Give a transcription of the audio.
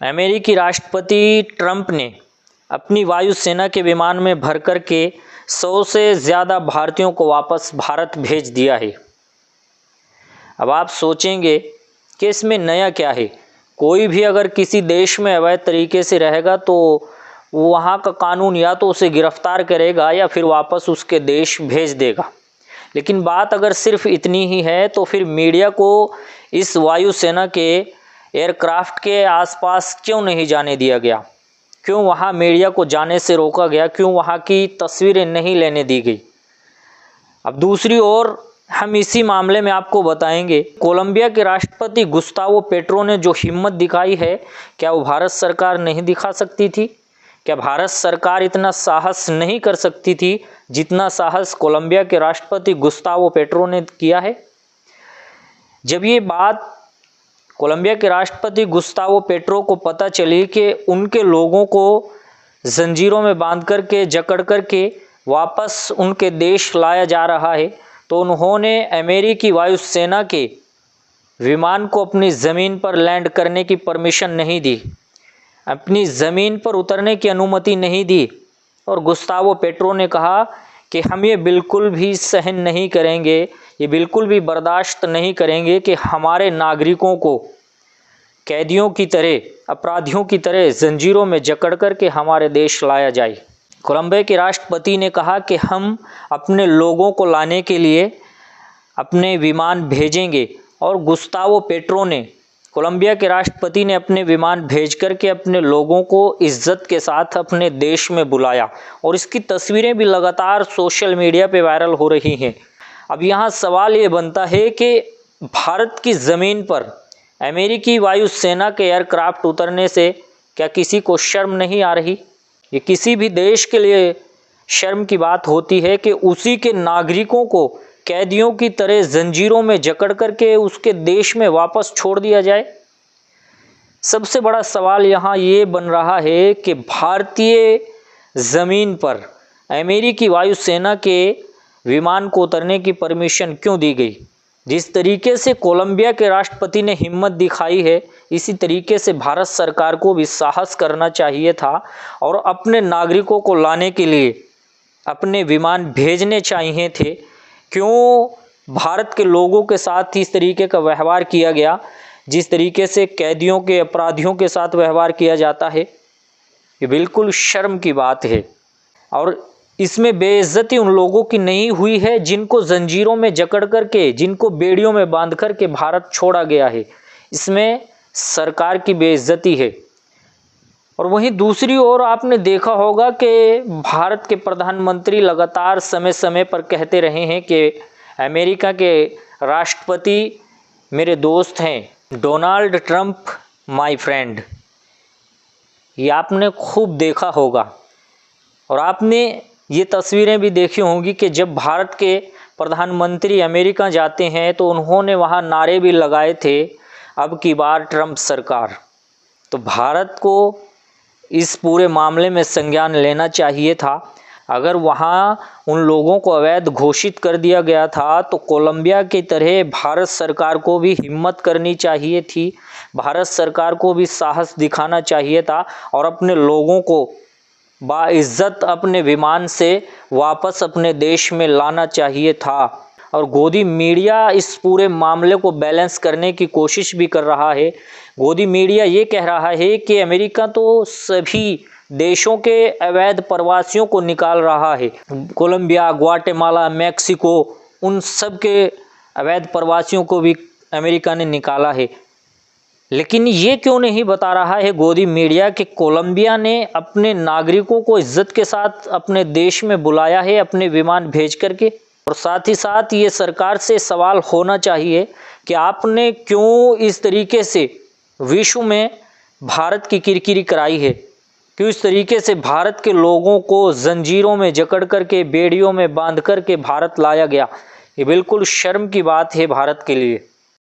अमेरिकी राष्ट्रपति ट्रंप ने अपनी वायुसेना के विमान में भरकर के 100 से ज़्यादा भारतीयों को वापस भारत भेज दिया है। अब आप सोचेंगे कि इसमें नया क्या है। कोई भी अगर किसी देश में अवैध तरीके से रहेगा तो वहाँ का कानून या तो उसे गिरफ्तार करेगा या फिर वापस उसके देश भेज देगा। लेकिन बात अगर सिर्फ इतनी ही है तो फिर मीडिया को इस वायुसेना के एयरक्राफ्ट के आसपास क्यों नहीं जाने दिया गया? क्यों वहाँ मीडिया को जाने से रोका गया? क्यों वहाँ की तस्वीरें नहीं लेने दी गई? अब दूसरी ओर हम इसी मामले में आपको बताएंगे, कोलंबिया के राष्ट्रपति गुस्तावो पेट्रो ने जो हिम्मत दिखाई है, क्या वो भारत सरकार नहीं दिखा सकती थी? क्या भारत सरकार इतना साहस नहीं कर सकती थी जितना साहस कोलंबिया के राष्ट्रपति गुस्तावो पेट्रो ने किया है? जब ये बात कोलंबिया के राष्ट्रपति गुस्तावो पेट्रो को पता चली कि उनके लोगों को जंजीरों में बांध करके जकड़ करके वापस उनके देश लाया जा रहा है, तो उन्होंने अमेरिकी वायुसेना के विमान को अपनी ज़मीन पर लैंड करने की परमिशन नहीं दी, अपनी ज़मीन पर उतरने की अनुमति नहीं दी। और गुस्तावो पेट्रो ने कहा कि हम ये बिल्कुल भी सहन नहीं करेंगे, ये बिल्कुल भी बर्दाश्त नहीं करेंगे कि हमारे नागरिकों को कैदियों की तरह, अपराधियों की तरह जंजीरों में जकड़ कर के हमारे देश लाया जाए। कोलंबिया के राष्ट्रपति ने कहा कि हम अपने लोगों को लाने के लिए अपने विमान भेजेंगे, और गुस्तावो पेट्रो ने, कोलंबिया के राष्ट्रपति ने अपने विमान भेज कर के अपने लोगों को इज्जत के साथ अपने देश में बुलाया, और इसकी तस्वीरें भी लगातार सोशल मीडिया पे वायरल हो रही हैं। अब यहाँ सवाल ये बनता है कि भारत की ज़मीन पर अमेरिकी वायुसेना के एयरक्राफ्ट उतरने से क्या किसी को शर्म नहीं आ रही? ये किसी भी देश के लिए शर्म की बात होती है कि उसी के नागरिकों को कैदियों की तरह जंजीरों में जकड़ करके उसके देश में वापस छोड़ दिया जाए। सबसे बड़ा सवाल यहाँ ये बन रहा है कि भारतीय ज़मीन पर अमेरिकी वायुसेना के विमान को उतरने की परमिशन क्यों दी गई? जिस तरीके से कोलंबिया के राष्ट्रपति ने हिम्मत दिखाई है, इसी तरीके से भारत सरकार को भी साहस करना चाहिए था और अपने नागरिकों को लाने के लिए अपने विमान भेजने चाहिए थे। क्यों भारत के लोगों के साथ इस तरीके का व्यवहार किया गया, जिस तरीके से कैदियों के, अपराधियों के साथ व्यवहार किया जाता है? ये बिल्कुल शर्म की बात है। और इसमें बेइज्जती उन लोगों की नहीं हुई है जिनको जंजीरों में जकड़ करके, जिनको बेड़ियों में बांध करके भारत छोड़ा गया है। इसमें सरकार की बेइज्जती है। और वहीं दूसरी ओर आपने देखा होगा कि भारत के प्रधानमंत्री लगातार समय समय पर कहते रहे हैं कि अमेरिका के राष्ट्रपति मेरे दोस्त हैं, डोनाल्ड ट्रंप माय फ्रेंड। ये आपने खूब देखा होगा, और आपने ये तस्वीरें भी देखी होंगी कि जब भारत के प्रधानमंत्री अमेरिका जाते हैं तो उन्होंने वहाँ नारे भी लगाए थे, अब की बार ट्रंप सरकार। तो भारत को इस पूरे मामले में संज्ञान लेना चाहिए था। अगर वहाँ उन लोगों को अवैध घोषित कर दिया गया था तो कोलंबिया की तरह भारत सरकार को भी हिम्मत करनी चाहिए थी, भारत सरकार को भी साहस दिखाना चाहिए था और अपने लोगों को बाइज्जत अपने विमान से वापस अपने देश में लाना चाहिए था। और गोदी मीडिया इस पूरे मामले को बैलेंस करने की कोशिश भी कर रहा है। गोदी मीडिया ये कह रहा है कि अमेरिका तो सभी देशों के अवैध प्रवासियों को निकाल रहा है, कोलंबिया, ग्वाटेमाला, मैक्सिको, उन सब के अवैध प्रवासियों को भी अमेरिका ने निकाला है। लेकिन ये क्यों नहीं बता रहा है गोदी मीडिया कि कोलंबिया ने अपने नागरिकों को इज्जत के साथ अपने देश में बुलाया है, अपने विमान भेज करके। और साथ ही साथ ये सरकार से सवाल होना चाहिए कि आपने क्यों इस तरीके से विश्व में भारत की किरकिरी कराई है, क्यों इस तरीके से भारत के लोगों को जंजीरों में जकड़ करके, बेड़ियों में बांध करके भारत लाया गया। ये बिल्कुल शर्म की बात है भारत के लिए।